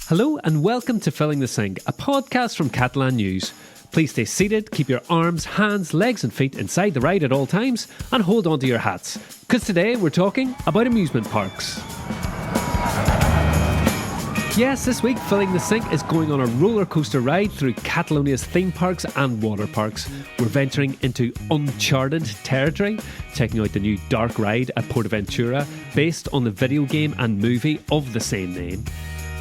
Hello and welcome to Filling the Sink, a podcast from Catalan News. Please stay seated, keep your arms, hands, legs and feet inside the ride at all times and hold on to your hats. Because today we're talking about amusement parks. Yes, this week Filling the Sink is going on a roller coaster ride through Catalonia's theme parks and water parks. We're venturing into Uncharted territory, checking out the new dark ride at PortAventura based on the video game and movie of the same name.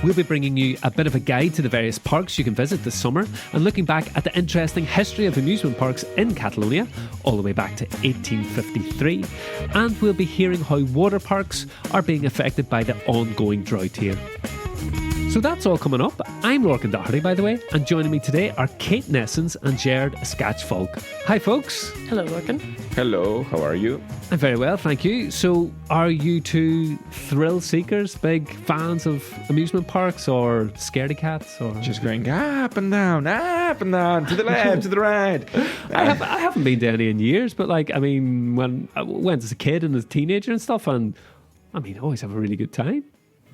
We'll be bringing you a bit of a guide to the various parks you can visit this summer and looking back at the interesting history of amusement parks in Catalonia, all the way back to 1853. And we'll be hearing how water parks are being affected by the ongoing drought here. So that's all coming up. I'm Lorcan Doherty, by the way, and joining me today are Kate Naessens and Gerard Esciach Folch. Hi, folks. Hello, Lorcan. Hello, how are you? I'm very well, thank you. So, are you two thrill seekers, big fans of amusement parks, or scaredy cats, or just going up and down, to the left, to the right? I haven't been to any in years, but when I went as a kid and as a teenager and stuff, and I always have a really good time.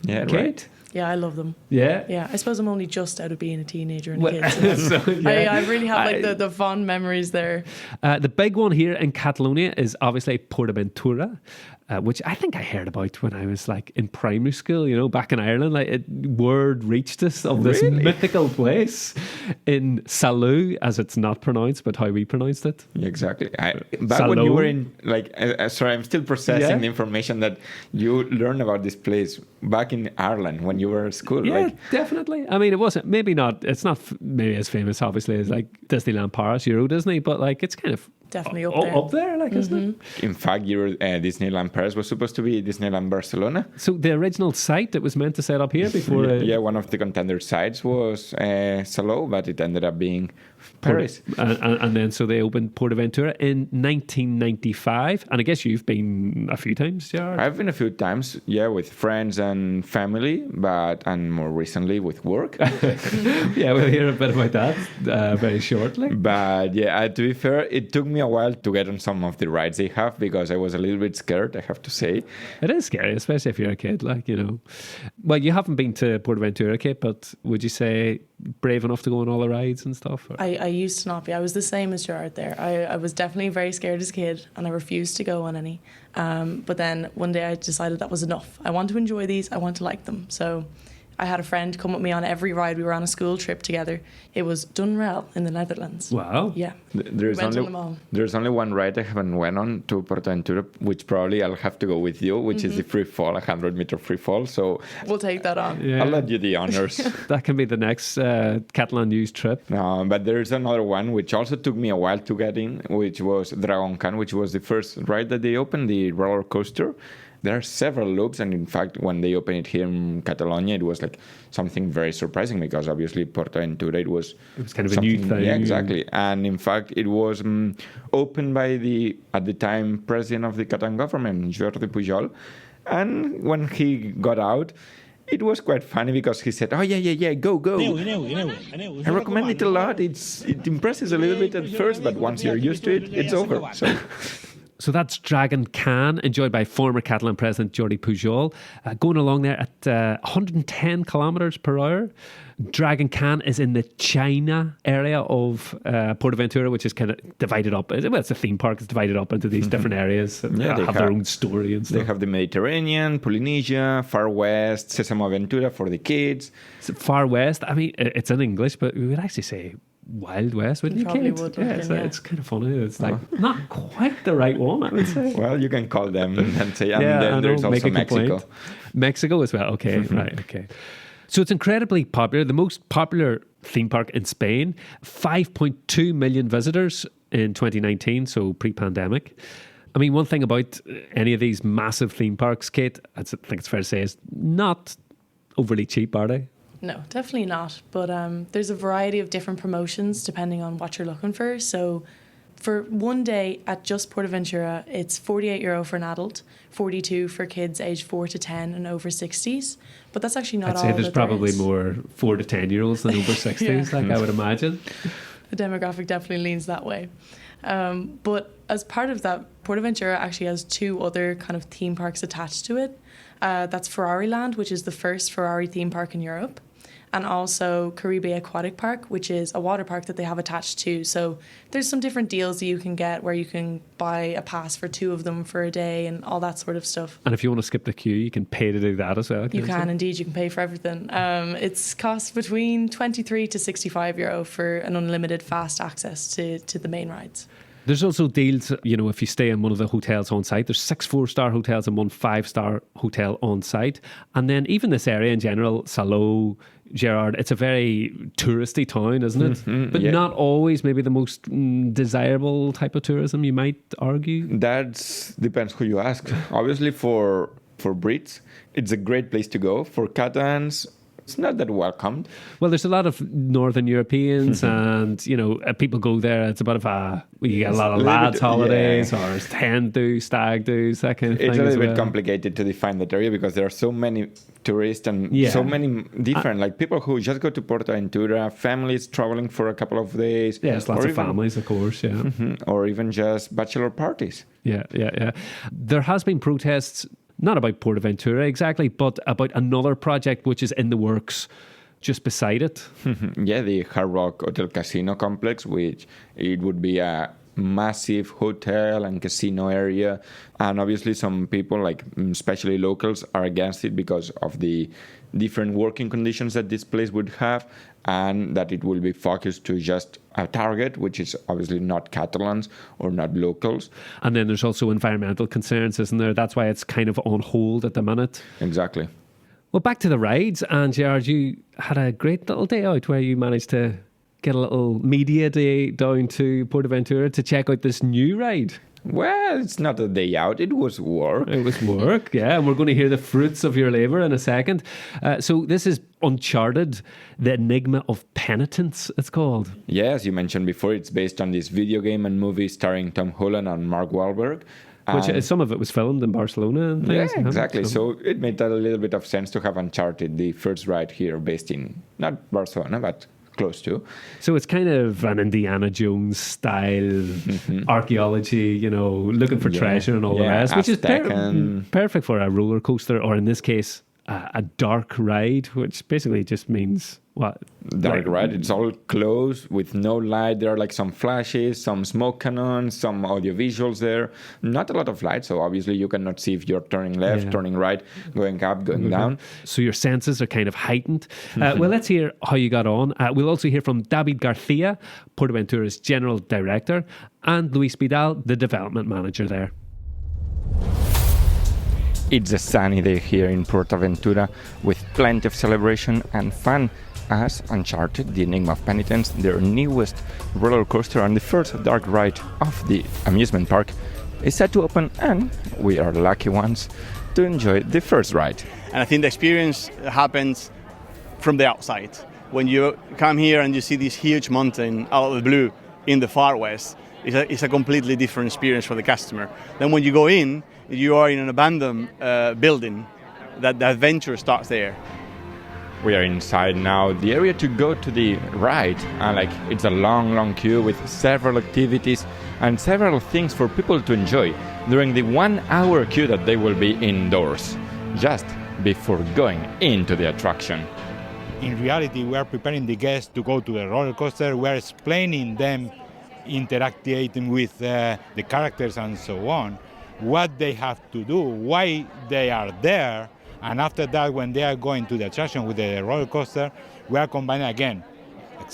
Yeah, Kate? right. Yeah, I love them. Yeah? Yeah, I suppose I'm only just out of being a teenager and a kid. So, yeah. I really have the fond memories there. The big one here in Catalonia is obviously PortAventura, which I think I heard about when I was in primary school, back in Ireland. Word reached us of this mythical place in Salou, as it's not pronounced, but how we pronounced it. Yeah, exactly. Back when you were in, sorry, I'm still processing the information that you learned about this place back in Ireland when you were at school. Yeah, definitely. It wasn't, it's not maybe as famous, obviously, as Disneyland Paris, Euro Disney, but it's kind of definitely up there. Isn't it? In fact, Disneyland Paris was supposed to be Disneyland Barcelona. So the original site that was meant to set up here before... one of the contender sites was Salou, but it ended up being Paris. And then so they opened PortAventura in 1995. And I guess you've been a few times, Gerard? I've been a few times, with friends and family, and more recently with work. Yeah, we'll hear a bit about that very shortly. But to be fair, it took me a while to get on some of the rides they have because I was a little bit scared, I have to say. It is scary, especially if you're a kid, Well, you haven't been to PortAventura, Kate, but would you say brave enough to go on all the rides and stuff? I used to not be. I was the same as Gerard there. I was definitely very scared as a kid and I refused to go on any. But then one day I decided that was enough. I want to enjoy these. I want to like them. So I had a friend come with me on every ride. We were on a school trip together. It was Dunrell in the Netherlands. Wow. Yeah. There's only one ride I haven't went on to PortAventura, which probably I'll have to go with you, which is the free fall, 100-meter free fall. So we'll take that on. Yeah. I'll let you the honors. That can be the next Catalan News trip. No, but there's another one which also took me a while to get in, which was Lorcan, which was the first ride that they opened, the roller coaster. There are several loops, and in fact, when they opened it here in Catalonia, it was something very surprising because obviously PortAventura, it was kind of a new thing. Yeah, exactly. And in fact, it was opened by at the time, president of the Catalan government, Jordi Pujol. And when he got out, it was quite funny because he said, "Oh yeah, go. I recommend it a lot. It impresses a little bit at first, but once you're used to it, it's over." So that's Dragon Can, enjoyed by former Catalan President Jordi Pujol, going along there at 110 kilometres per hour. Dragon Can is in the China area of PortAventura, which is kind of divided up. Well, it's a theme park. It's divided up into these different areas. They have their own story and stuff. They have the Mediterranean, Polynesia, Far West, Sesamo Aventura for the kids. Far West, it's in English, but we would actually say Wild West, wouldn't you, Kate? Would, it's kind of funny. It's not quite the right one, I would say. Well, you can call them and say, then there's also Mexico. Mexico as well. Okay, right, okay. So it's incredibly popular. The most popular theme park in Spain, 5.2 million visitors in 2019, so pre-pandemic. One thing about any of these massive theme parks, Kate, I think it's fair to say, is not overly cheap, are they? No, definitely not. But there's a variety of different promotions depending on what you're looking for. So for one day at just PortAventura, it's €48 for an adult, 42 for kids aged 4 to 10 and over 60s. But that's actually not all. I'd say there's probably more 4 to 10 year olds than over 60s, I would imagine. The demographic definitely leans that way. But as part of that, PortAventura actually has 2 other kind of theme parks attached to it. That's Ferrari Land, which is the first Ferrari theme park in Europe. and also Caribe Aquatic Park, which is a water park that they have attached to. So there's some different deals that you can get where you can buy a pass for 2 of them for a day and all that sort of stuff. And if you want to skip the queue, you can pay to do that as well. You can indeed. You can pay for everything. It's cost between 23 to 65 euro for an unlimited fast access to the main rides. There's also deals, if you stay in one of the hotels on site. There's 6 4-star hotels and 1 5-star hotel on site. And then even this area in general, Salou, Gerard, it's a very touristy town, isn't it? Mm-hmm, but not always maybe the most desirable type of tourism, you might argue. That depends who you ask. Obviously, for Brits, it's a great place to go. For Catalans, it's not that welcomed. Well, there's a lot of Northern Europeans and, people go there. It's a bit of you get a lot of lads holidays or hen do, stag do's, that kind of thing. It's a little bit complicated to define that area because there are so many tourists and so many different, like people who just go to PortAventura, families traveling for a couple of days. Yes, lots of families, of course, yeah. Or even just bachelor parties. Yeah. There has been protests, not about PortAventura exactly, but about another project which is in the works just beside it. The Hard Rock Hotel Casino complex, which it would be a massive hotel and casino area. And obviously some people, like especially locals, are against it because of the different working conditions that this place would have, and that it will be focused to just a target, which is obviously not Catalans or not locals. And then there's also environmental concerns, isn't there? That's why it's kind of on hold at the minute. Exactly. Well, back to the rides. And Gerard, you had a great little day out where you managed to get a little media day down to PortAventura to check out this new ride. Well, it's not a day out. It was work. It was work, yeah. And we're going to hear the fruits of your labour in a second. So this is Uncharted, the Enigma of Penitence, it's called. Yeah, as you mentioned before, it's based on this video game and movie starring Tom Holland and Mark Wahlberg. Which some of it was filmed in Barcelona and things. Yeah, exactly. So it made a little bit of sense to have Uncharted, the first ride here, based in, not Barcelona, but close to. So it's kind of an Indiana Jones style archaeology, looking for treasure and all the rest, which is perfect for a roller coaster, or in this case, a dark ride, which basically just means what? Dark ride. It's all closed with no light. There are like some flashes, some smoke cannons, some audio visuals there. Not a lot of light, so obviously you cannot see if you're turning left, turning right, going up, going down. So your senses are kind of heightened. Well, let's hear how you got on. We'll also hear from David Garcia, PortAventura's General Director, and Luis Vidal, the Development Manager there. It's a sunny day here in PortAventura with plenty of celebration and fun as Uncharted, the Enigma of Penitence, their newest roller coaster and the first dark ride of the amusement park, is set to open, and we are the lucky ones to enjoy the first ride. And I think the experience happens from the outside. When you come here and you see this huge mountain out of the blue in the far west, it's a completely different experience for the customer. Then when you go in, you are in an abandoned building. That the adventure starts there. We are inside now. The area to go to the ride, and it's a long queue with several activities and several things for people to enjoy during the 1 hour queue that they will be indoors, just before going into the attraction. In reality, we are preparing the guests to go to the roller coaster. We are explaining them, interacting with the characters and so on, what they have to do, why they are there, and after that, when they are going to the attraction with the roller coaster, we are combining again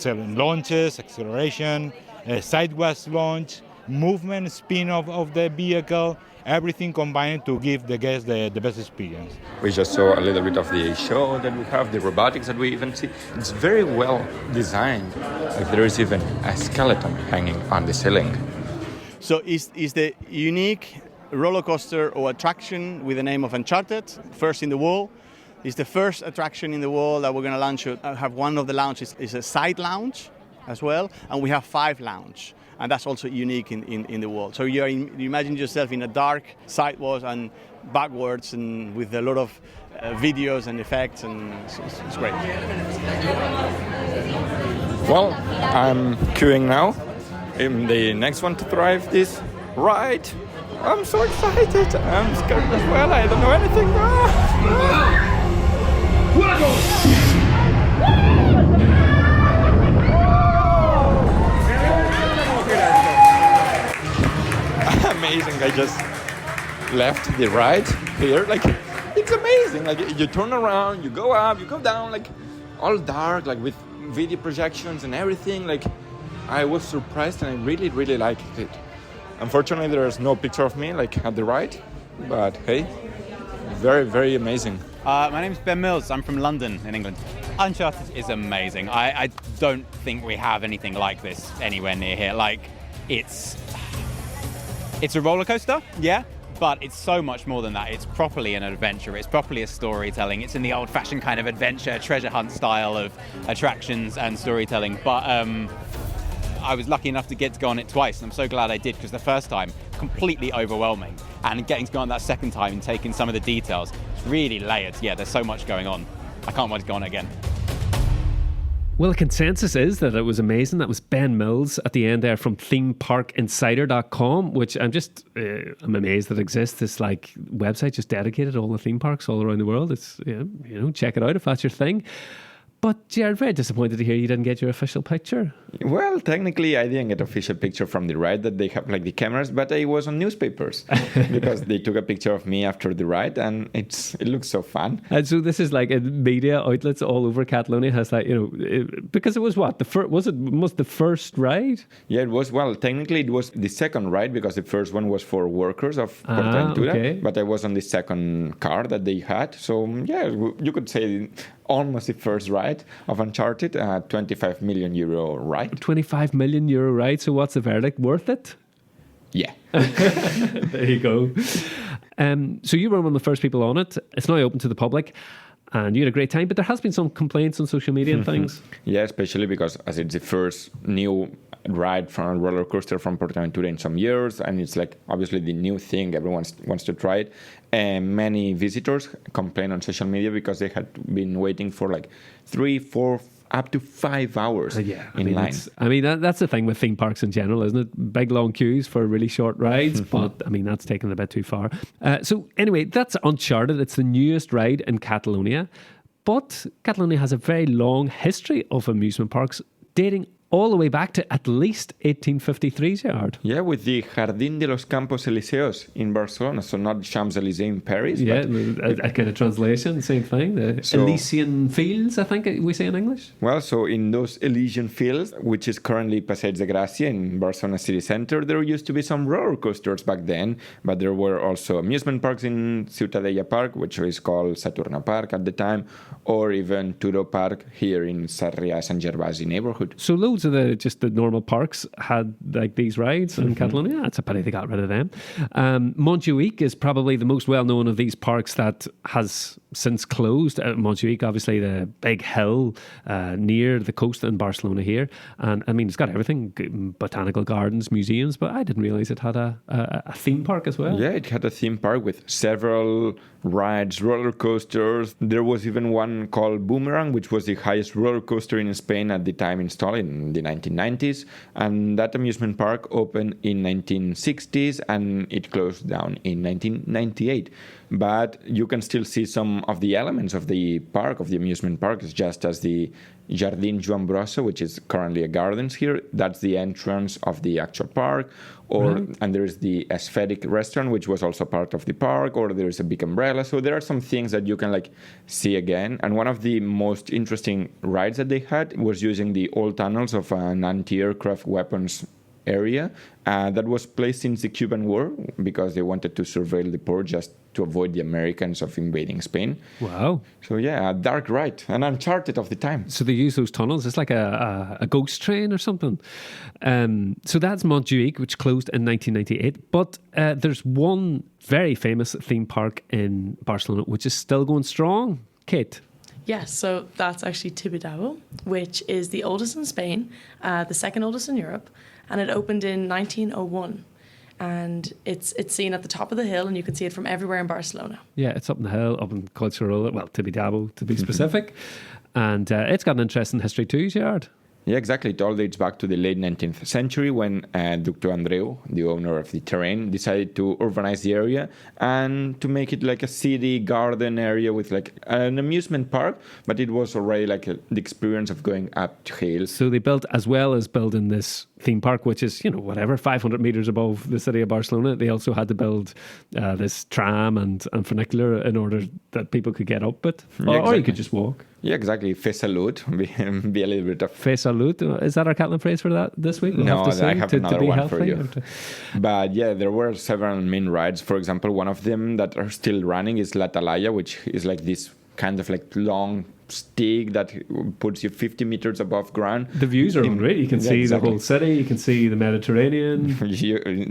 launches, acceleration, sideways launch, movement, spin of the vehicle, everything combined to give the guests the best experience. We just saw a little bit of the show that we have, the robotics that we even see. It's very well designed. There is even a skeleton hanging on the ceiling. So it's the unique roller coaster or attraction with the name of Uncharted, first in the world. It's the first attraction in the world that we're going to launch. Have one of the lounges is a side lounge as well, and we have 5 lounges, and that's also unique in the world. So you imagine yourself in a dark sidewalls and backwards, and with a lot of videos and effects, and it's great. Well, I'm queuing now. I'm the next one to drive this ride. I'm so excited. I'm scared as well. I don't know anything. amazing. I just left the ride here. Like, it's amazing. Like, you turn around, you go up, you go down, like, all dark, like, with video projections and everything. Like, I was surprised and I really, really liked it. Unfortunately, there's no picture of me, like, at the ride. But, hey, very, very amazing. My name's Ben Mills. I'm from London in England. Uncharted is amazing. I don't think we have anything like this anywhere near here. Like, it's a roller coaster, yeah, but it's so much more than that. It's properly an adventure. It's properly a storytelling. It's in the old-fashioned kind of adventure, treasure hunt style of attractions and storytelling. But I was lucky enough to get to go on it twice, and I'm so glad I did, because the first time, completely overwhelming. And getting to go on that second time and taking some of the details, it's really layered. Yeah, there's so much going on. I can't wait to go on it again. Well, the consensus is that it was amazing. That was Ben Mills at the end there from themeparkinsider.com, which I'm amazed that exists. This like website just dedicated to all the theme parks all around the world. It's, check it out if that's your thing. But Gerard, very disappointed to hear you didn't get your official picture. Well, technically, I didn't get an official picture from the ride that they have, like the cameras, but I was on newspapers because they took a picture of me after the ride, and it looks so fun. And so this is like media outlets all over Catalonia has that, because it was what was the first ride? Yeah, it was. Well, technically, it was the second ride because the first one was for workers of PortAventura, okay. But I was on the second car that they had. So yeah, you could say almost the first ride of Uncharted, €25 million ride. €25 million ride. So what's the verdict? Worth it? Yeah. There you go. So you were one of the first people on it. It's now open to the public. And you had a great time, but there has been some complaints on social media and things. Yeah, especially because as it's the first new ride from a roller coaster from PortAventura in some years, and it's like obviously the new thing, everyone wants to try it. And many visitors complain on social media because they had been waiting for like 3, 4, up to 5 hours in line. That's the thing with theme parks in general, isn't it? Big long queues for really short rides, but that's taken a bit too far. So anyway, that's Uncharted. It's the newest ride in Catalonia, but Catalonia has a very long history of amusement parks dating all the way back to at least 1853, Gerard. Yeah, with the Jardín de los Campos Elíseos in Barcelona, so not Champs-Élysées in Paris. Yeah, a kind of translation, same thing. The Elysian Fields, I think we say in English. Well, so in those Elysian Fields, which is currently Passeig de Gràcia in Barcelona city center, there used to be some roller coasters back then, but there were also amusement parks in Ciutadella Park, which is called Saturna Park at the time, or even Turó Park here in Sarrià-Sant Gervasi neighborhood. So loads of the normal parks had like these rides in Catalonia. It's a pity they got rid of them. Montjuïc is probably the most well-known of these parks that has since closed. Montjuïc, obviously the big hill near the coast in Barcelona here. And it's got everything, botanical gardens, museums, but I didn't realise it had a theme park as well. Yeah, it had a theme park with several rides, roller coasters. There was even one called Boomerang, which was the highest roller coaster in Spain at the time installed in the 1990s. And that amusement park opened in 1960s and it closed down in 1998. But you can still see some of the elements of the park, of the amusement park, is just as the Jardín Joan Brossa, which is currently a gardens here. That's the entrance of the actual park. And there is the aesthetic restaurant, which was also part of the park, or there is a big umbrella. So there are some things that you can see again. And one of the most interesting rides that they had was using the old tunnels of an anti-aircraft weapons area that was placed since the Cuban War because they wanted to surveil the port just to avoid the Americans of invading Spain. Wow. So yeah, a dark ride, an Uncharted of the time. So they use those tunnels. It's like a ghost train or something. So that's Montjuïc, which closed in 1998. But there's one very famous theme park in Barcelona, which is still going strong. Kate? Yes, so that's actually Tibidabo, which is the oldest in Spain, the second oldest in Europe, and it opened in 1901. And it's seen at the top of the hill, and you can see it from everywhere in Barcelona. Yeah, it's up in the hill, up in Collserola, Tibidabo to be specific. And it's got an interesting history too, Gerard. Yeah, exactly. It all dates back to the late 19th century when Dr. Andreu, the owner of the terrain, decided to urbanize the area and to make it like a city garden area with like an amusement park, but it was already like the experience of going up to hills. So they built, as well as building this theme park, which is, 500 meters above the city of Barcelona, they also had to build this tram and funicular in order that people could get up it. Or you could just walk. Yeah, exactly. Fe salut, be a little bit of... Fe salut, is that our Catalan phrase for that this week? No, I have another one healthy, for you. But yeah, there were several main rides. For example, one of them that are still running is La Talaya, which is like this kind of like long stick that puts you 50 meters above ground. The views are great. You can see exactly. the whole city. You can see the Mediterranean.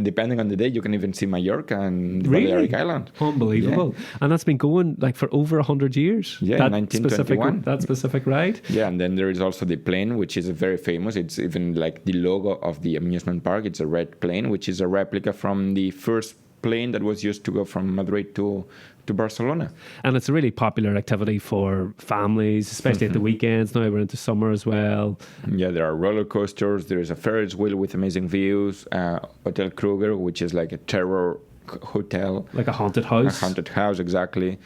Depending on the day, you can even see Mallorca and the really? Balearic Island. Unbelievable. Yeah. And that's been going like for over 100 years. Yeah, that 1921. That specific ride. Yeah, and then there is also the plane, which is very famous. It's even like the logo of the amusement park. It's a red plane, which is a replica from the first plane that was used to go from Madrid to Barcelona. And it's a really popular activity for families, especially at the weekends. Now we're into summer as well. Yeah, there are roller coasters. There is a Ferris wheel with amazing views. Hotel Kruger, which is like a terror hotel. Like a haunted house. A haunted house, exactly.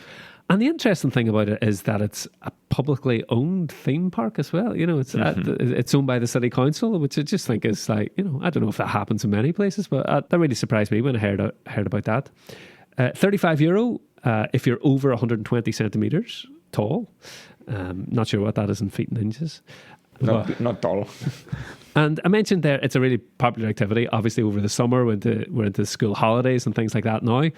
And the interesting thing about it is that it's a publicly owned theme park as well. It's owned by the city council, which I just think is like, I don't know if that happens in many places, but that really surprised me when I heard about that. €35 if you're over 120 centimetres tall. Not sure what that is in feet and inches. Not tall. And I mentioned there, it's a really popular activity. Obviously, over the summer, we're into school holidays and things like that now.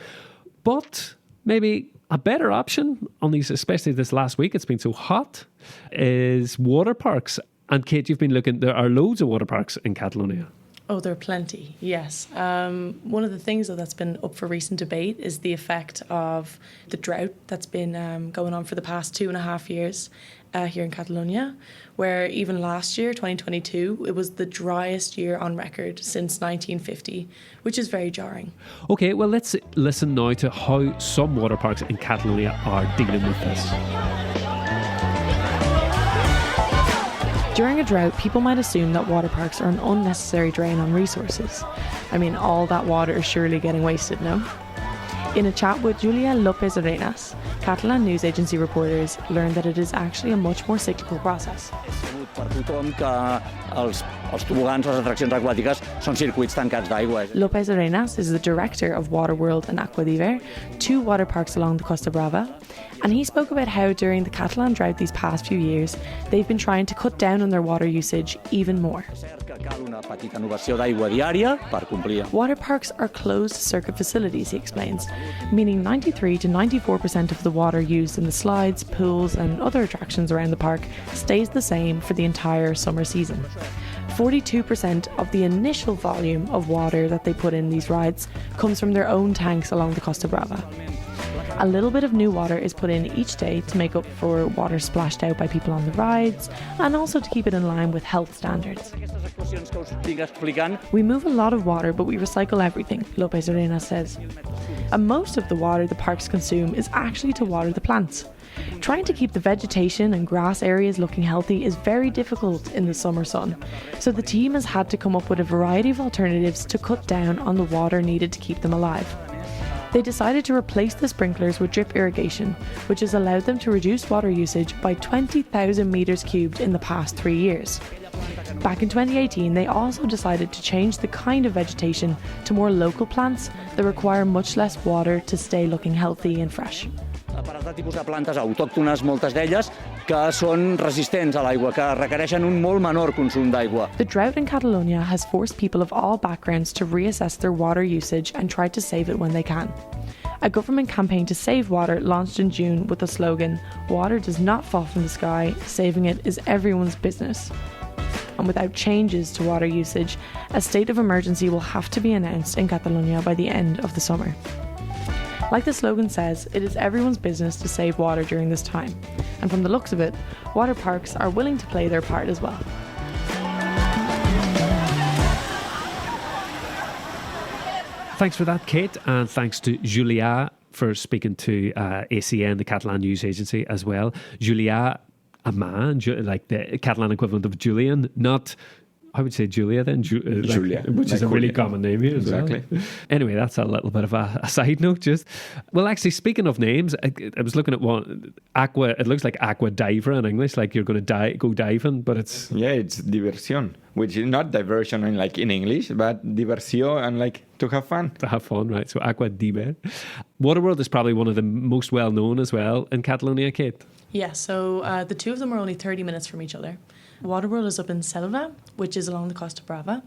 But maybe a better option on these, especially this last week, it's been so hot, is water parks. And Kate, you've been looking, there are loads of water parks in Catalonia. Oh, there are plenty, yes. One of the things that's been up for recent debate is the effect of the drought that's been going on for the past 2.5 years here in Catalonia, where even last year, 2022, it was the driest year on record since 1950, which is very jarring. Okay, well, let's listen now to how some water parks in Catalonia are dealing with this. During a drought, people might assume that water parks are an unnecessary drain on resources. I mean, all that water is surely getting wasted, no? In a chat with Julia López Arenas, Catalan news agency reporters learned that it is actually a much more cyclical process. López Arenas is the director of Water World and Aquadiver, 2 water parks along the Costa Brava, and he spoke about how during the Catalan drought these past few years, they've been trying to cut down on their water usage even more. Water parks are closed-circuit facilities, he explains, meaning 93 to 94% of the water used in the slides, pools and other attractions around the park stays the same for the entire summer season. 42% of the initial volume of water that they put in these rides comes from their own tanks along the Costa Brava. A little bit of new water is put in each day to make up for water splashed out by people on the rides and also to keep it in line with health standards. We move a lot of water, but we recycle everything, López Arenas says. And most of the water the parks consume is actually to water the plants. Trying to keep the vegetation and grass areas looking healthy is very difficult in the summer sun, so the team has had to come up with a variety of alternatives to cut down on the water needed to keep them alive. They decided to replace the sprinklers with drip irrigation, which has allowed them to reduce water usage by 20,000 metres cubed in the past 3 years. Back in 2018, they also decided to change the kind of vegetation to more local plants that require much less water to stay looking healthy and fresh. Per tipus de plantes autòctones, moltes d'elles, que són resistents a l'aigua, que requereixen un molt menor consum d'aigua. The drought in Catalonia has forced people of all backgrounds to reassess their water usage and try to save it when they can. A government campaign to save water launched in June with the slogan, "Water does not fall from the sky, saving it is everyone's business." And without changes to water usage, a state of emergency will have to be announced in Catalonia by the end of the summer. Like the slogan says, it is everyone's business to save water during this time. And from the looks of it, water parks are willing to play their part as well. Thanks for that, Kate, and thanks to Julia for speaking to ACN, the Catalan news agency, as well. Julia, a man, like the Catalan equivalent of Julian, not... I would say Julia then, Julia, which is a really Julia. common name here as Exactly. well. Anyway, that's a little bit of a side note. Just well, actually, speaking of names, I was looking at one aqua. It looks like aqua diver in English, like you're going to go diving, but it's It's diversion, which is not diversion in English, but diversión and like to have fun. to have fun, right? So aqua diver. Waterworld is probably one of the most well known as well in Catalonia, Kate. Yeah, so the two of them are only 30 minutes from each other. Waterworld is up in Selva, which is along the Costa Brava,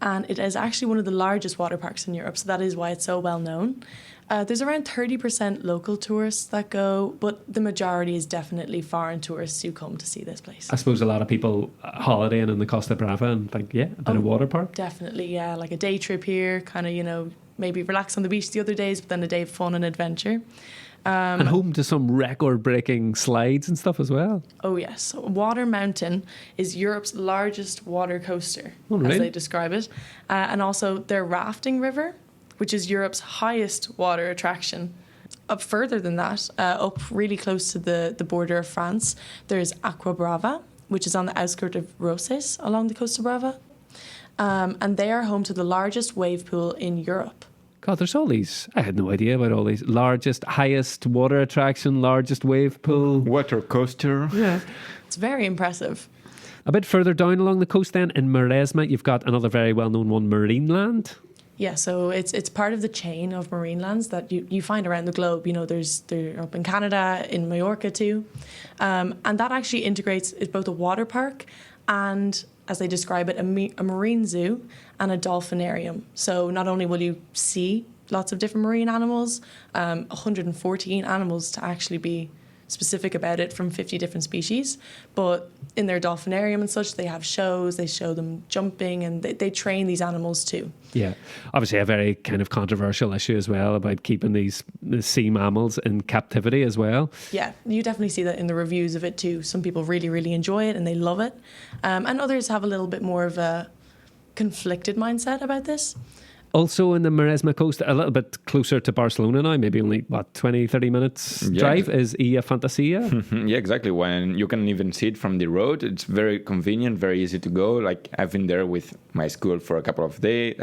and it is actually one of the largest water parks in Europe, so that is why it's so well known. There's around 30% local tourists that go, but the majority is definitely foreign tourists who come to see this place. I suppose a lot of people holidaying in the Costa Brava and think, a bit of water park. Definitely, yeah, like a day trip here, kind of, maybe relax on the beach the other days, but then a day of fun and adventure. And home to some record-breaking slides and stuff as well. Oh yes, Water Mountain is Europe's largest water coaster, Oh, really? as they describe it, and also their rafting river, which is Europe's highest water attraction. Up further than that, up really close to the border of France, there's Aqua Brava, which is on the outskirts of Roses along the Costa Brava, and they are home to the largest wave pool in Europe. God, there's all these. I had no idea about all these. Largest, highest water attraction, largest wave pool. Water coaster. Yeah. It's very impressive. A bit further down along the coast then, in Maresme, you've got another very well-known one, Marineland. Yeah, so it's part of the chain of marine lands that you find around the globe. They're up in Canada, in Majorca too. And that actually integrates, it's both a water park and, as they describe it, a marine zoo and a dolphinarium. So not only will you see lots of different marine animals, 114 animals to actually be specific about it from 50 different species, but in their dolphinarium and such, they have shows, they show them jumping, and they train these animals too. Yeah, obviously a very kind of controversial issue as well about keeping the sea mammals in captivity as well. Yeah, you definitely see that in the reviews of it too. Some people really, really enjoy it and they love it. And others have a little bit more of a conflicted mindset about this. Also in the Maresme coast, a little bit closer to Barcelona now, maybe only, 20, 30 minutes drive, is Ia Fantasia. Yeah, exactly. When you can even see it from the road, it's very convenient, very easy to go. Like I've been there with my school for a couple of days,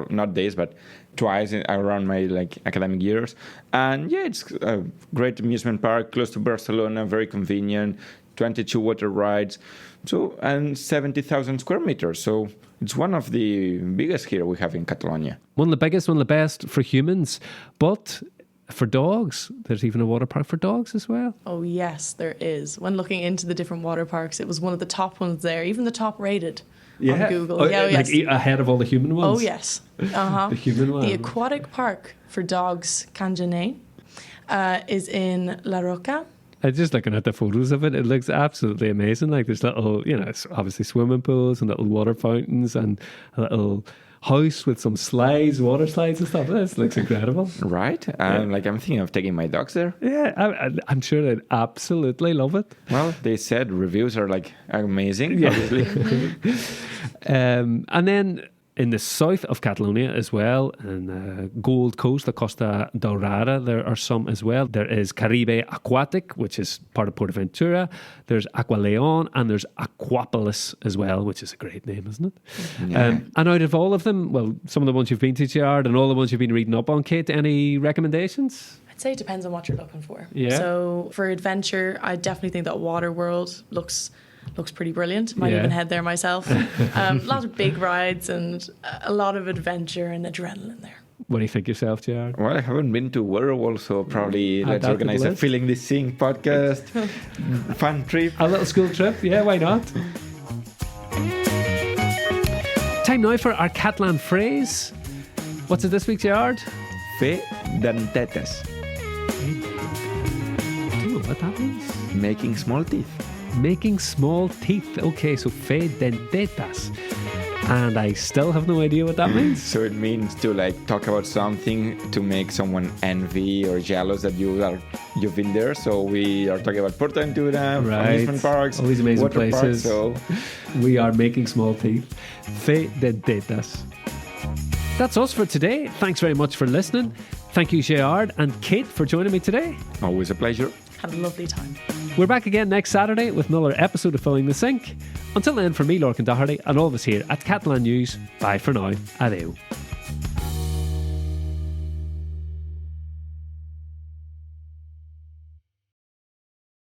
not days, but twice around my academic years. And yeah, it's a great amusement park, close to Barcelona, very convenient, 22 water rides, and 70,000 square meters. So it's one of the biggest here we have in Catalonia. One of the biggest, one of the best for humans, but for dogs, there's even a water park for dogs as well. Oh yes, there is. When looking into the different water parks, it was one of the top ones there, even the top rated on Google. Yes. Ahead of all the human ones. Oh yes. Uh-huh. The human one. The aquatic park for dogs, Cangenet, is in La Roca. Just looking at the photos of it, it looks absolutely amazing. Like there's little, it's obviously swimming pools and little water fountains and a little house with some slides, water slides and stuff. This looks incredible. Right? I'm thinking of taking my dogs there. Yeah, I'm sure they'd absolutely love it. Well, they said reviews are amazing, Yeah. obviously. And then in the south of Catalonia as well, in the Gold Coast, the Costa Daurada, there are some as well. There is Caribe Aquatic, which is part of PortAventura. There's Aqualeon, and there's Aquapolis as well, which is a great name, isn't it? Yeah. And out of all of them, well, some of the ones you've been to, Gerard, and all the ones you've been reading up on, Kate, any recommendations? I'd say it depends on what you're looking for. Yeah. So for adventure, I definitely think that Waterworld looks pretty brilliant. Might Yeah. even head there myself. A lot of big rides and a lot of adventure and adrenaline there. What do you think yourself, Gerard? Well, I haven't been to Waterworld, so probably Add let's that to organize the a list. Feeling the Sing podcast. Fun trip. A little school trip, yeah, why not? Time now for our Catalan phrase. What's it this week, Gerard? Fe dentetes. Do you know what that means? Making small teeth. Making small teeth. Okay, so fe dentetas. And I still have no idea what that means. So it means to talk about something to make someone envy or jealous that you've been there. So we are talking about PortAventura, amusement parks, all these amazing water places. Parks, so We are making small teeth. Fe dentetas. That's us for today. Thanks very much for listening. Thank you, Gerard and Kate, for joining me today. always a pleasure. had a lovely time. We're back again next Saturday with another episode of Filling the Sink. Until then, from me, Lorcan Doherty, and all of us here at Catalan News, bye for now. Adeu.